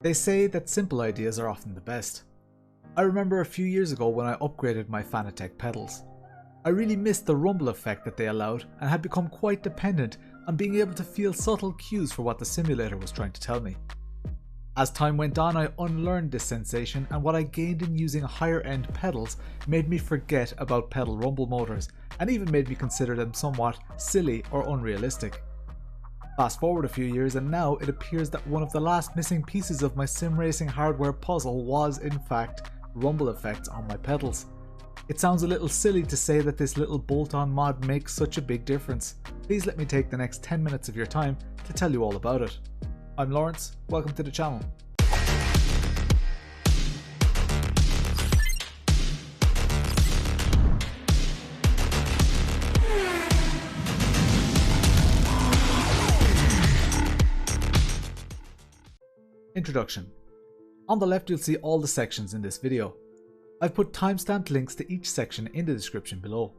They say that simple ideas are often the best. I remember a few years ago when I upgraded my Fanatec pedals. I really missed the rumble effect that they allowed and had become quite dependent on being able to feel subtle cues for what the simulator was trying to tell me. As time went on, I unlearned this sensation, and what I gained in using higher end pedals made me forget about pedal rumble motors and even made me consider them somewhat silly or unrealistic. Fast forward a few years and now it appears that one of the last missing pieces of my sim racing hardware puzzle was in fact rumble effects on my pedals. It sounds a little silly to say that this little bolt-on mod makes such a big difference. Please let me take the next 10 minutes of your time to tell you all about it. I'm Lawrence, welcome to the channel. Introduction. On the left you'll see all the sections in this video. I've put timestamped links to each section in the description below.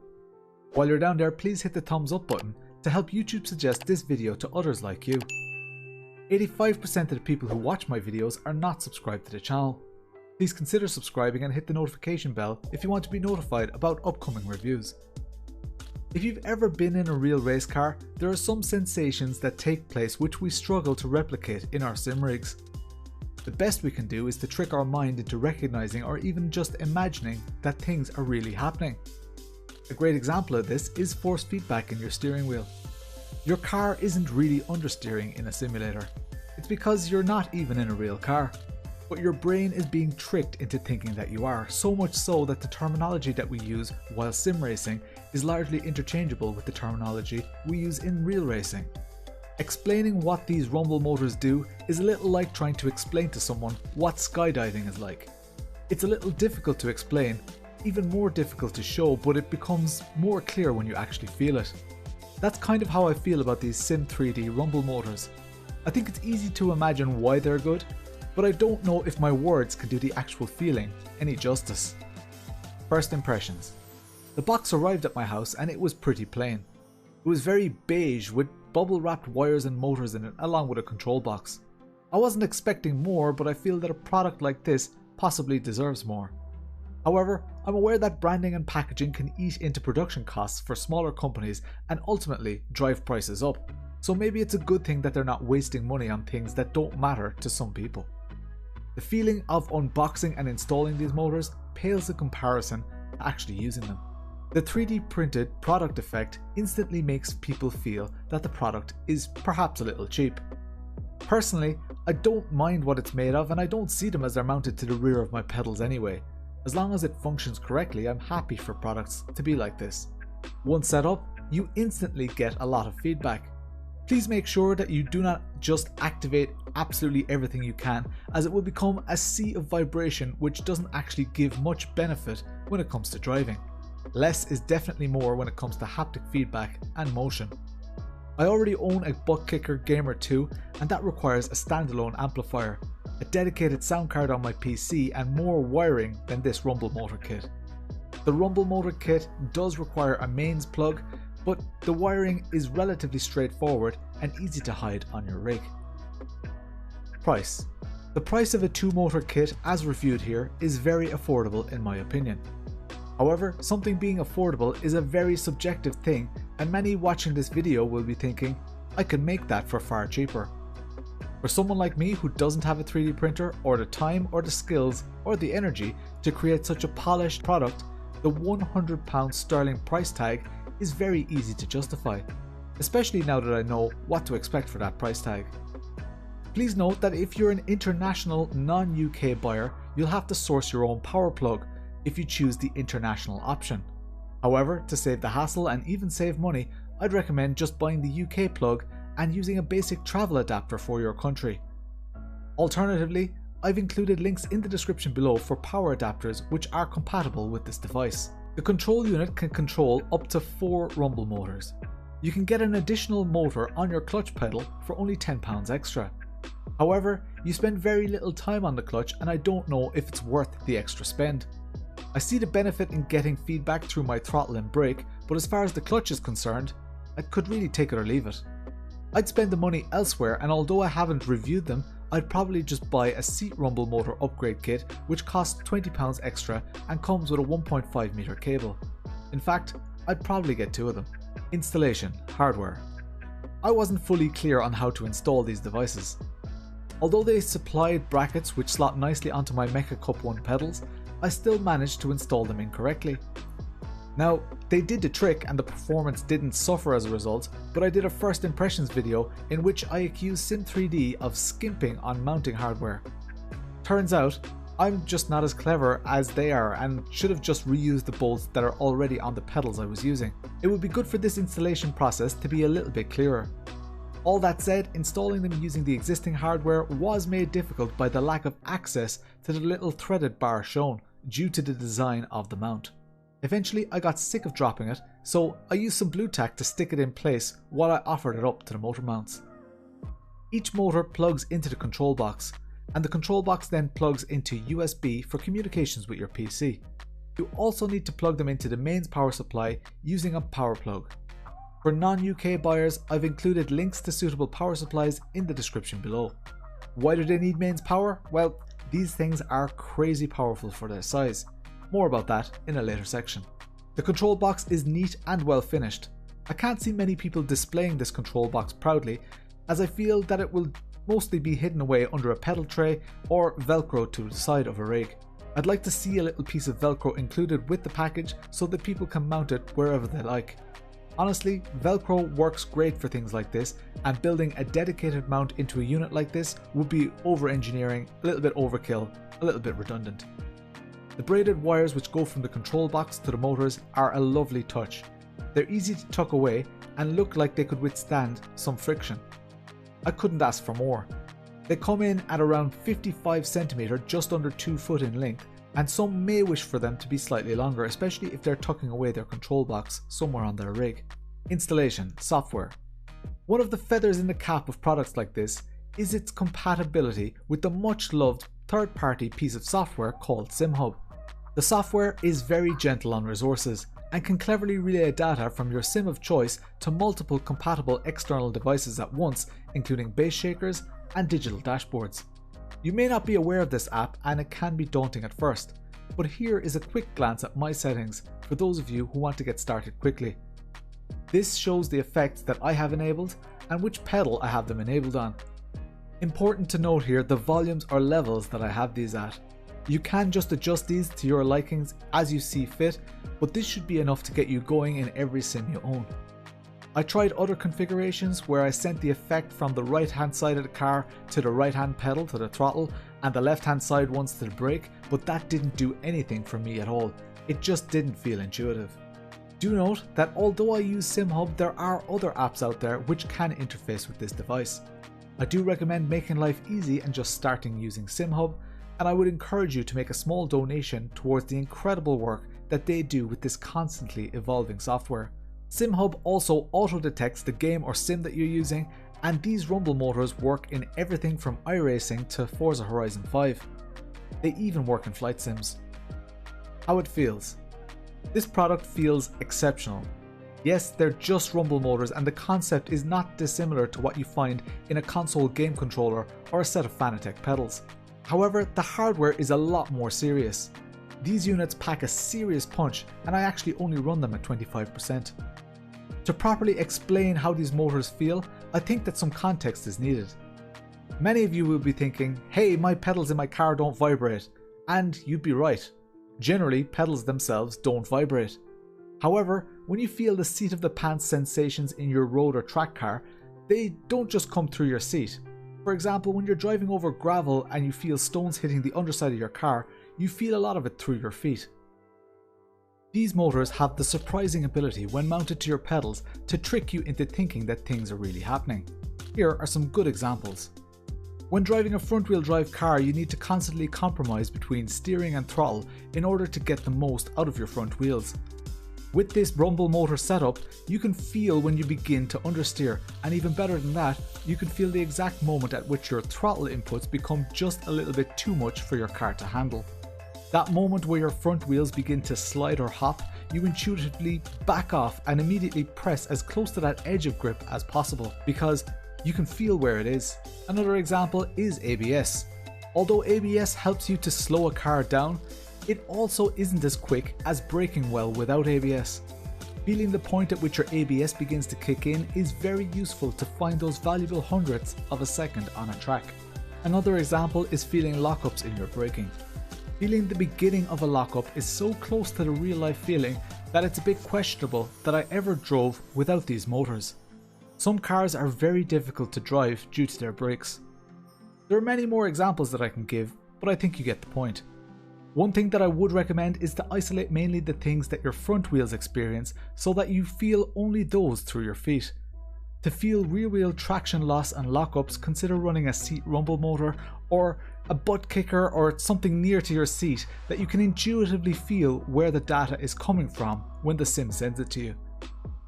While you're down there, please hit the thumbs up button to help YouTube suggest this video to others like you. 85% of the people who watch my videos are not subscribed to the channel. Please consider subscribing and hit the notification bell if you want to be notified about upcoming reviews. If you've ever been in a real race car, there are some sensations that take place which we struggle to replicate in our sim rigs. The best we can do is to trick our mind into recognizing or even just imagining that things are really happening. A great example of this is force feedback in your steering wheel. Your car isn't really understeering in a simulator. It's because you're not even in a real car. But your brain is being tricked into thinking that you are, so much so that the terminology that we use while sim racing is largely interchangeable with the terminology we use in real racing. Explaining what these rumble motors do is a little like trying to explain to someone what skydiving is like. It's a little difficult to explain, even more difficult to show, but it becomes more clear when you actually feel it. That's kind of how I feel about these SIM-3D rumble motors. I think it's easy to imagine why they're good, but I don't know if my words can do the actual feeling any justice. First impressions. The box arrived at my house and it was pretty plain. It was very beige with bubble wrapped wires and motors in it along with a control box. I wasn't expecting more, but I feel that a product like this possibly deserves more. However, I'm aware that branding and packaging can eat into production costs for smaller companies and ultimately drive prices up, so maybe it's a good thing that they're not wasting money on things that don't matter to some people. The feeling of unboxing and installing these motors pales in comparison to actually using them. The 3D printed product effect instantly makes people feel that the product is perhaps a little cheap. Personally, I don't mind what it's made of and I don't see them as they're mounted to the rear of my pedals anyway. As long as it functions correctly, I'm happy for products to be like this. Once set up, you instantly get a lot of feedback. Please make sure that you do not just activate absolutely everything you can, as it will become a sea of vibration which doesn't actually give much benefit when it comes to driving. Less is definitely more when it comes to haptic feedback and motion. I already own a butt kicker Gamer 2 and that requires a standalone amplifier, a dedicated sound card on my PC and more wiring than this rumble motor kit. The rumble motor kit does require a mains plug, but the wiring is relatively straightforward and easy to hide on your rig. Price. The price of a 2-motor kit as reviewed here is very affordable in my opinion. However, something being affordable is a very subjective thing and many watching this video will be thinking, I can make that for far cheaper. For someone like me who doesn't have a 3D printer or the time or the skills or the energy to create such a polished product, the £100 sterling price tag is very easy to justify, especially now that I know what to expect for that price tag. Please note that if you're an international non-UK buyer, you'll have to source your own power plug if you choose the international option. However, to save the hassle and even save money, I'd recommend just buying the UK plug and using a basic travel adapter for your country. Alternatively, I've included links in the description below for power adapters which are compatible with this device. The control unit can control up to 4 rumble motors. You can get an additional motor on your clutch pedal for only £10 extra. However, you spend very little time on the clutch and I don't know if it's worth the extra spend. I see the benefit in getting feedback through my throttle and brake, but as far as the clutch is concerned, I could really take it or leave it. I'd spend the money elsewhere, and although I haven't reviewed them, I'd probably just buy a seat rumble motor upgrade kit which costs £20 extra and comes with a 1.5 meter cable. In fact, I'd probably get 2 of them. Installation, hardware. I wasn't fully clear on how to install these devices. Although they supplied brackets which slot nicely onto my Mecha Cup 1 pedals, I still managed to install them incorrectly. Now, they did the trick and the performance didn't suffer as a result, but I did a first impressions video in which I accused SIM-3D of skimping on mounting hardware. Turns out, I'm just not as clever as they are and should have just reused the bolts that are already on the pedals I was using. It would be good for this installation process to be a little bit clearer. All that said, installing them using the existing hardware was made difficult by the lack of access to the little threaded bar shown, due to the design of the mount. Eventually I got sick of dropping it, so I used some blue tack to stick it in place while I offered it up to the motor mounts. Each motor plugs into the control box, and the control box then plugs into USB for communications with your PC. You also need to plug them into the mains power supply using a power plug. For non-UK buyers, I've included links to suitable power supplies in the description below. Why do they need mains power? Well, these things are crazy powerful for their size. More about that in a later section. The control box is neat and well finished. I can't see many people displaying this control box proudly, as I feel that it will mostly be hidden away under a pedal tray or velcro to the side of a rig. I'd like to see a little piece of velcro included with the package so that people can mount it wherever they like. Honestly, velcro works great for things like this, and building a dedicated mount into a unit like this would be over-engineering, a little bit overkill, a little bit redundant. The braided wires which go from the control box to the motors are a lovely touch. They're easy to tuck away and look like they could withstand some friction. I couldn't ask for more. They come in at around 55 cm, just under 2 foot in length, and some may wish for them to be slightly longer, especially if they're tucking away their control box somewhere on their rig. Installation, software. One of the feathers in the cap of products like this is its compatibility with the much loved third-party piece of software called SimHub. The software is very gentle on resources and can cleverly relay data from your sim of choice to multiple compatible external devices at once, including base shakers and digital dashboards. You may not be aware of this app and it can be daunting at first, but here is a quick glance at my settings for those of you who want to get started quickly. This shows the effects that I have enabled and which pedal I have them enabled on. Important to note here the volumes or levels that I have these at. You can just adjust these to your likings as you see fit, but this should be enough to get you going in every sim you own. I tried other configurations where I sent the effect from the right hand side of the car to the right hand pedal to the throttle and the left hand side ones to the brake, but that didn't do anything for me at all. It just didn't feel intuitive. Do note that although I use SimHub, there are other apps out there which can interface with this device. I do recommend making life easy and just starting using SimHub, and I would encourage you to make a small donation towards the incredible work that they do with this constantly evolving software. SimHub also auto-detects the game or sim that you're using, and these rumble motors work in everything from iRacing to Forza Horizon 5. They even work in flight sims. How it feels. This product feels exceptional. Yes, they're just rumble motors and the concept is not dissimilar to what you find in a console game controller or a set of Fanatec pedals. However, the hardware is a lot more serious. These units pack a serious punch and I actually only run them at 25%. To properly explain how these motors feel, I think that some context is needed. Many of you will be thinking, hey, my pedals in my car don't vibrate. And you'd be right. Generally, pedals themselves don't vibrate. However, when you feel the seat of the pants sensations in your road or track car, they don't just come through your seat. For example, when you're driving over gravel and you feel stones hitting the underside of your car, you feel a lot of it through your feet. These motors have the surprising ability when mounted to your pedals to trick you into thinking that things are really happening. Here are some good examples. When driving a front-wheel drive car, you need to constantly compromise between steering and throttle in order to get the most out of your front wheels. With this rumble motor setup, you can feel when you begin to understeer, and even better than that, you can feel the exact moment at which your throttle inputs become just a little bit too much for your car to handle. That moment where your front wheels begin to slide or hop, you intuitively back off and immediately press as close to that edge of grip as possible, because You can feel where it is. Another example is ABS. Although ABS helps you to slow a car down, it also isn't as quick as braking well without ABS. Feeling the point at which your ABS begins to kick in is very useful to find those valuable hundredths of a second on a track. Another example is feeling lockups in your braking. Feeling the beginning of a lockup is so close to the real life feeling that it's a bit questionable that I ever drove without these motors. Some cars are very difficult to drive due to their brakes. There are many more examples that I can give, but I think you get the point. One thing that I would recommend is to isolate mainly the things that your front wheels experience so that you feel only those through your feet. To feel rear wheel traction loss and lockups, consider running a seat rumble motor or a butt kicker or something near to your seat that you can intuitively feel where the data is coming from when the sim sends it to you.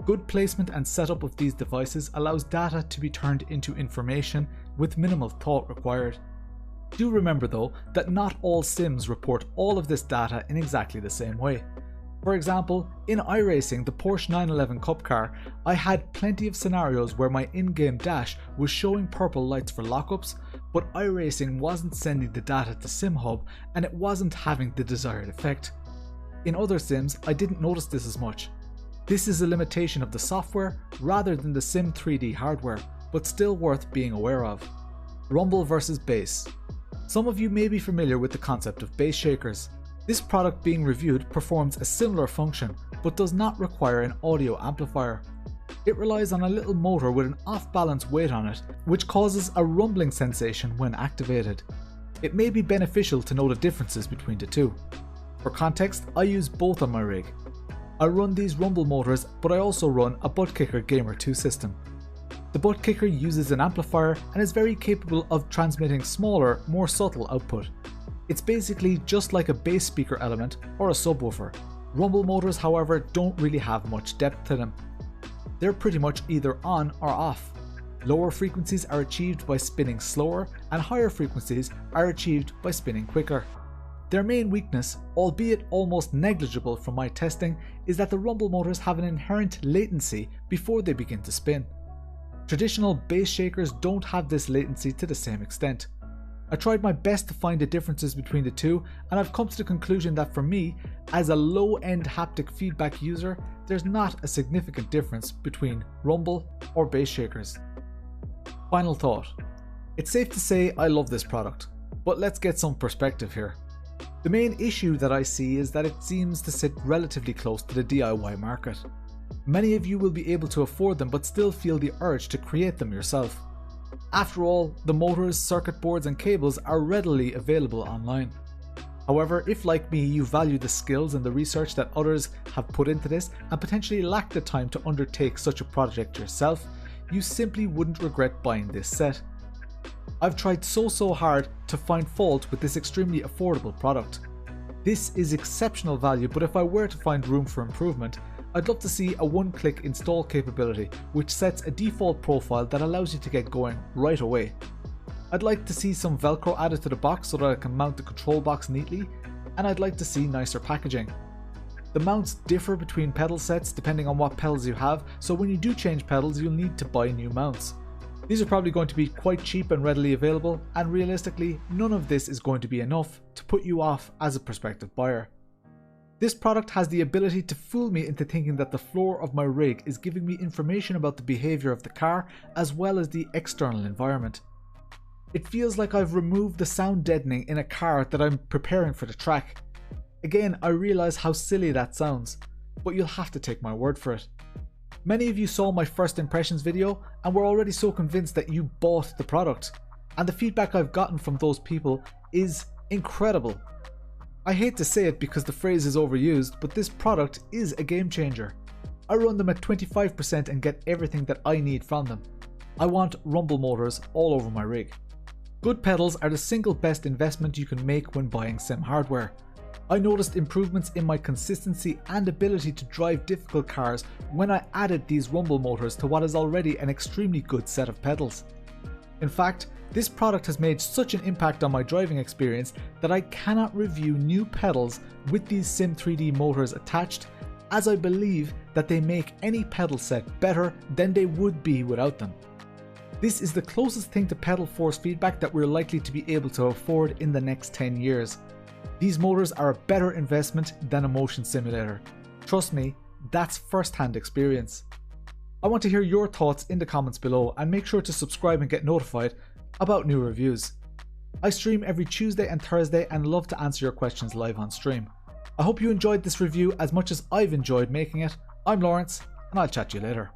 Good placement and setup of these devices allows data to be turned into information with minimal thought required. Do remember though that not all sims report all of this data in exactly the same way. For example, in iRacing, the Porsche 911 Cup car, I had plenty of scenarios where my in-game dash was showing purple lights for lockups, but iRacing wasn't sending the data to SimHub and it wasn't having the desired effect. In other sims, I didn't notice this as much. This is a limitation of the software rather than the SIM-3D hardware, but still worth being aware of. Rumble versus bass. Some of you may be familiar with the concept of bass shakers. This product being reviewed performs a similar function, but does not require an audio amplifier. It relies on a little motor with an off-balance weight on it, which causes a rumbling sensation when activated. It may be beneficial to know the differences between the two. For context, I use both on my rig. I run these rumble motors, but I also run a butt kicker Gamer 2 system. The butt kicker uses an amplifier and is very capable of transmitting smaller, more subtle output. It's basically just like a bass speaker element or a subwoofer. Rumble motors, however, don't really have much depth to them. They're pretty much either on or off. Lower frequencies are achieved by spinning slower and higher frequencies are achieved by spinning quicker. Their main weakness, albeit almost negligible from my testing, is that the rumble motors have an inherent latency before they begin to spin. Traditional bass shakers don't have this latency to the same extent. I tried my best to find the differences between the two, and I've come to the conclusion that for me, as a low-end haptic feedback user, there's not a significant difference between rumble or bass shakers. Final thought. It's safe to say I love this product, but let's get some perspective here. The main issue that I see is that it seems to sit relatively close to the DIY market. Many of you will be able to afford them but still feel the urge to create them yourself. After all, the motors, circuit boards and cables are readily available online. However, if like me you value the skills and the research that others have put into this and potentially lack the time to undertake such a project yourself, you simply wouldn't regret buying this set. I've tried so hard to find fault with this extremely affordable product. This is exceptional value, but if I were to find room for improvement, I'd love to see a one-click install capability which sets a default profile that allows you to get going right away. I'd like to see some Velcro added to the box so that I can mount the control box neatly, and I'd like to see nicer packaging. The mounts differ between pedal sets depending on what pedals you have, so when you do change pedals you'll need to buy new mounts. These are probably going to be quite cheap and readily available, and realistically none of this is going to be enough to put you off as a prospective buyer. This product has the ability to fool me into thinking that the floor of my rig is giving me information about the behaviour of the car as well as the external environment. It feels like I've removed the sound deadening in a car that I'm preparing for the track. Again, I realise how silly that sounds, but you'll have to take my word for it. Many of you saw my first impressions video and were already so convinced that you bought the product, and the feedback I've gotten from those people is incredible. I hate to say it because the phrase is overused, but this product is a game changer. I run them at 25% and get everything that I need from them. I want rumble motors all over my rig. Good pedals are the single best investment you can make when buying sim hardware. I noticed improvements in my consistency and ability to drive difficult cars when I added these rumble motors to what is already an extremely good set of pedals. In fact, this product has made such an impact on my driving experience that I cannot review new pedals with these SIM-3D motors attached, as I believe that they make any pedal set better than they would be without them. This is the closest thing to pedal force feedback that we're likely to be able to afford in the next 10 years. These motors are a better investment than a motion simulator. Trust me, that's first-hand experience. I want to hear your thoughts in the comments below, and make sure to subscribe and get notified about new reviews. I stream every Tuesday and Thursday and love to answer your questions live on stream. I hope you enjoyed this review as much as I've enjoyed making it. I'm Lawrence, and I'll chat to you later.